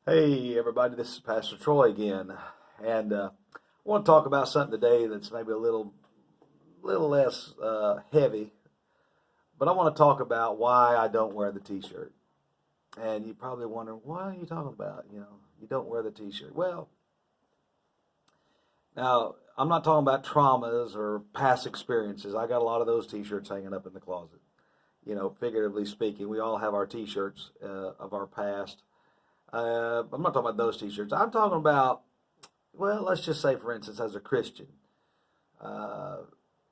Hey everybody, this is Pastor Troy again, and I want to talk about something today that's maybe a little less heavy, but I want to talk about why I don't wear the T-shirt. And you probably wonder, why are you talking about? You don't wear the T-shirt. Well, now I'm not talking about traumas or past experiences. I got a lot of those T-shirts hanging up in the closet. Figuratively speaking, we all have our T-shirts of our past. I'm not talking about those T-shirts. I'm talking about, well, let's just say, for instance, as a Christian, uh,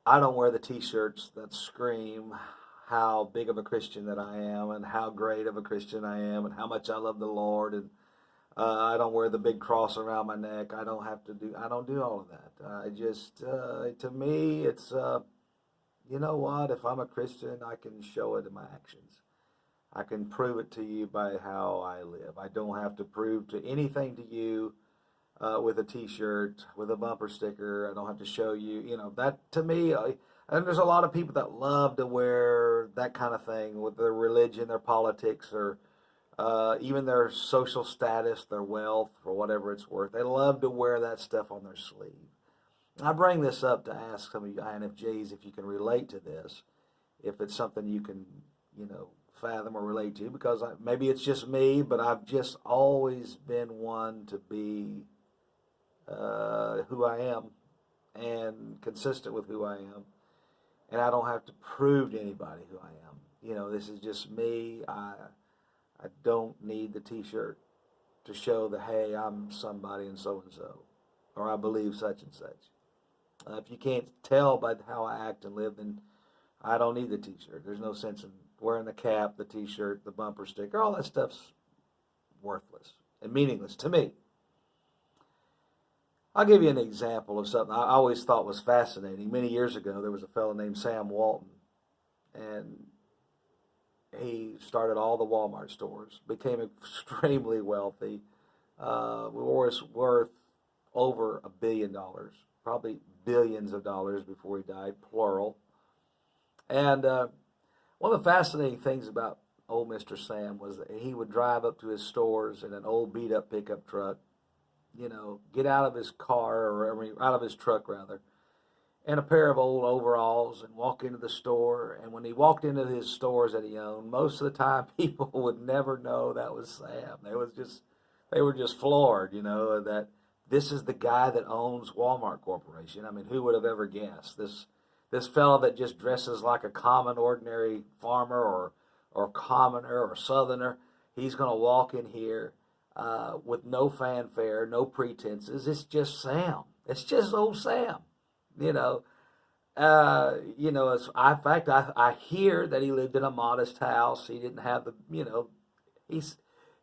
I don't wear the T-shirts that scream how big of a Christian that I am and how great of a Christian I am and how much I love the Lord. And I don't wear the big cross around my neck. I don't do all of that. To me, it's, you know what? If I'm a Christian, I can show it in my actions. I can prove it to you by how I live. I don't have to prove to anything to you with a T-shirt, with a bumper sticker. I don't have to show you, that to me. And there's a lot of people that love to wear that kind of thing with their religion, their politics, or even their social status, their wealth, for whatever it's worth. They love to wear that stuff on their sleeve. I bring this up to ask some of you INFJs if you can relate to this, if it's something you can, fathom or relate to, because maybe it's just me, but I've just always been one to be who I am and consistent with who I am, and I don't have to prove to anybody who I am. This is just me. I don't need the T-shirt to show that, hey, I'm somebody and so, or I believe such and such. If you can't tell by how I act and live, then I don't need the T-shirt. There's no sense in wearing the cap, the T-shirt, the bumper sticker. All that stuff's worthless and meaningless to me. I'll give you an example of something I always thought was fascinating. Many years ago, there was a fellow named Sam Walton, and he started all the Walmart stores, became extremely wealthy, was worth over $1 billion, probably billions of dollars before he died, plural. And one of the fascinating things about old Mr. Sam was that he would drive up to his stores in an old beat-up pickup truck, get out of his car, out of his truck rather, and a pair of old overalls and walk into the store. And when he walked into his stores that he owned, most of the time people would never know that was Sam. They were just floored, that this is the guy that owns Walmart Corporation. I mean, who would have ever guessed this fellow that just dresses like a common, ordinary farmer or commoner or southerner, he's going to walk in here with no fanfare, no pretenses. It's just Sam. It's just old Sam. In fact, I hear that he lived in a modest house. He didn't have he's,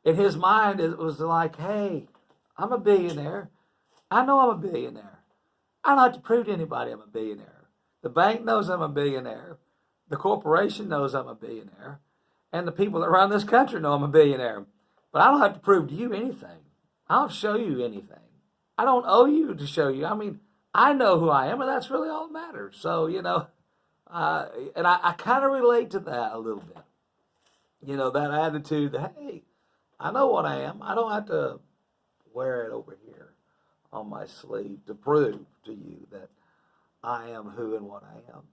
in his mind, it was like, hey, I'm a billionaire. I know I'm a billionaire. I don't have to prove to anybody I'm a billionaire. The bank knows I'm a billionaire. The corporation knows I'm a billionaire. And the people that run this country know I'm a billionaire. But I don't have to prove to you anything. I don't show you anything. I don't owe you to show you. I mean, I know who I am, and that's really all that matters. So, and I kind of relate to that a little bit. That attitude that, hey, I know what I am. I don't have to wear it over here on my sleeve to prove to you that I am who and what I am.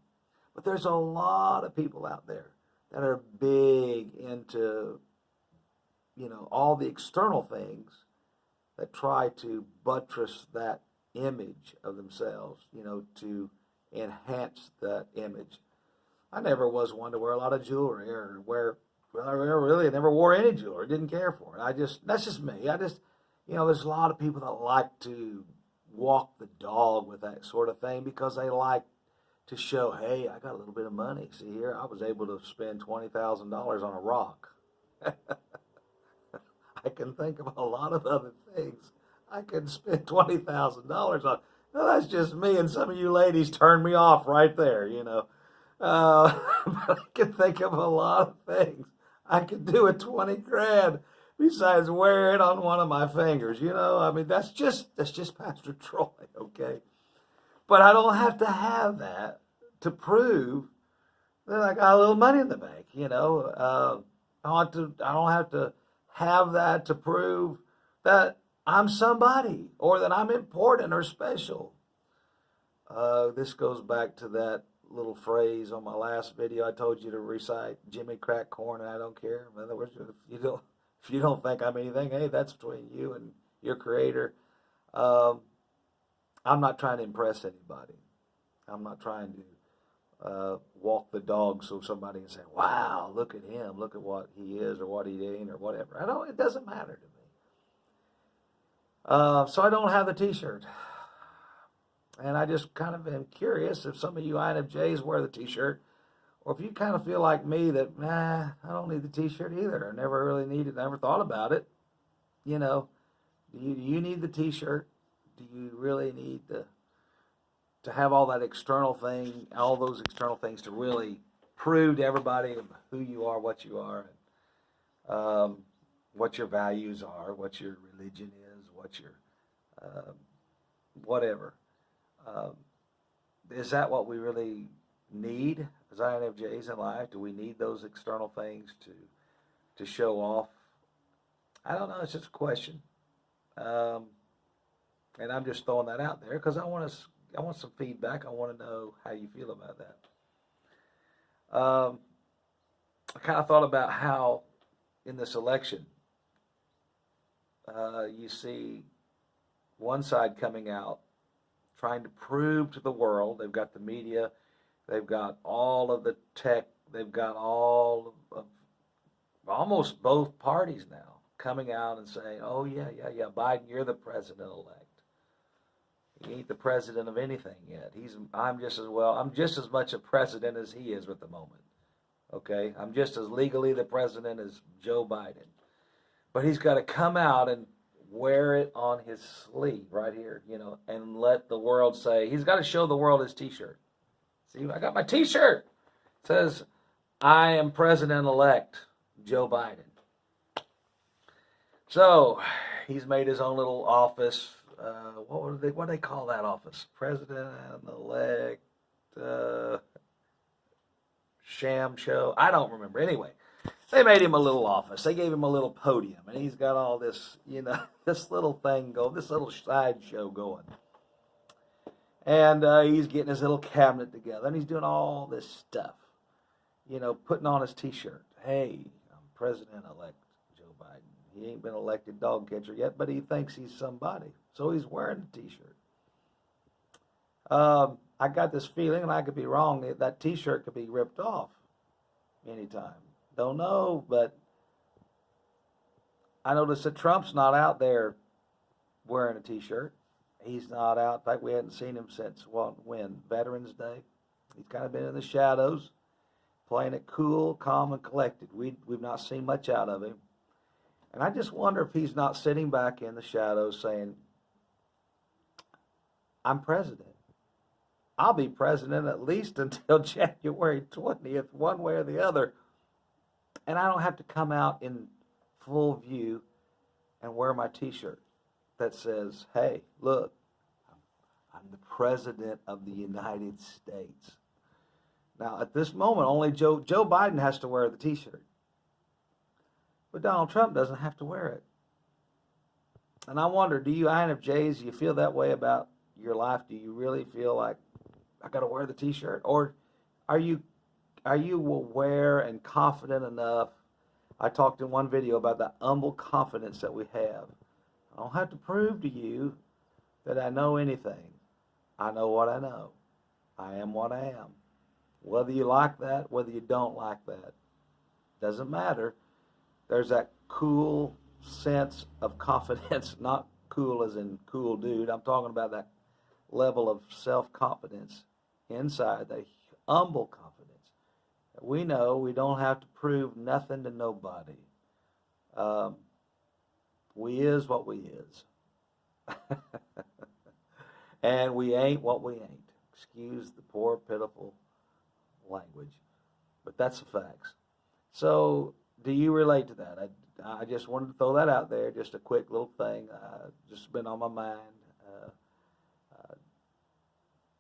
But there's a lot of people out there that are big into, all the external things that try to buttress that image of themselves, to enhance that image. I never was one to wear a lot of jewelry I never wore any jewelry, didn't care for it. That's just me. There's a lot of people that like to walk the dog with that sort of thing because they like to show, hey, I got a little bit of money. See here, I was able to spend $20,000 on a rock. I can think of a lot of other things I could spend $20,000 on. Now, that's just me, and some of you ladies turn me off right there, but I can think of a lot of things I could do with 20 grand besides wear it on one of my fingers. I mean, that's just Pastor Troy, okay? But I don't have to have that to prove that I got a little money in the bank. I don't have to have that to prove that I'm somebody or that I'm important or special. This goes back to that little phrase on my last video. I told you to recite Jimmy Crack Corn and I don't care. In other words, if you don't think I'm anything, hey, that's between you and your creator. Um, I'm not trying to impress anybody. I'm not trying to walk the dog so somebody can say, "Wow, look at him! Look at what he is or what he ain't or whatever." I don't. It doesn't matter to me. So I don't have the T-shirt, and I just kind of am curious if some of you INFJs wear the T-shirt, or if you kind of feel like me that, I don't need the T-shirt either. I never really needed, never thought about it. You know, do you need the T-shirt? Do you really need to have all that external thing, all those external things to really prove to everybody who you are, what you are, what your values are, what your religion is, what your whatever. Is that what we really need as INFJs in life? Do we need those external things to show off? I don't know. It's just a question, and I'm just throwing that out there because I want some feedback. I want to know how you feel about that. I kind of thought about how in this election you see one side coming out trying to prove to the world, they've got the media, they've got all of the tech, they've got all of almost both parties now coming out and saying, oh yeah, Biden, you're the president-elect. He ain't the president of anything yet. I'm just as much a president as he is at the moment. Okay? I'm just as legally the president as Joe Biden. But he's got to come out and wear it on his sleeve right here, and let the world say, he's got to show the world his T-shirt. See, I got my T-shirt. It says, I am president-elect Joe Biden. So, he's made his own little office. What do they call that office? President-elect sham show. I don't remember. Anyway, they made him a little office. They gave him a little podium, and he's got all this, this little thing going, this little sideshow going. And he's getting his little cabinet together, and he's doing all this stuff, putting on his T-shirt. Hey, I'm President-elect Joe Biden. He ain't been elected dog catcher yet, but he thinks he's somebody. So he's wearing the T-shirt. I got this feeling, and I could be wrong, that T-shirt could be ripped off anytime. Don't know, but I noticed that Trump's not out there wearing a T-shirt. He's not out. In fact, we hadn't seen him since, when? Veterans Day. He's kind of been in the shadows, playing it cool, calm, and collected. We've not seen much out of him. And I just wonder if he's not sitting back in the shadows saying, I'm president. I'll be president at least until January 20th, one way or the other. And I don't have to come out in full view and wear my T-shirt that says, hey, look, I'm the president of the United States. Now, at this moment, only Joe Biden has to wear the T-shirt. But Donald Trump doesn't have to wear it. And I wonder, do you INFJs, do you feel that way about your life? Do you really feel like, I got to wear the T-shirt? Or are you aware and confident enough? I talked in one video about the humble confidence that we have. I don't have to prove to you that I know anything. I know what I know. I am what I am. Whether you like that, whether you don't like that, doesn't matter. There's that cool sense of confidence, not cool as in cool dude. I'm talking about that level of self-confidence inside, that humble confidence. We know we don't have to prove nothing to nobody. We is what we is. And we ain't what we ain't. Excuse the poor, pitiful language. But that's the facts. So, do you relate to that? I just wanted to throw that out there, just a quick little thing. Just been on my mind.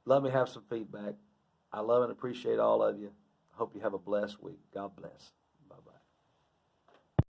Let me have some feedback. I love and appreciate all of you. Hope you have a blessed week. God bless.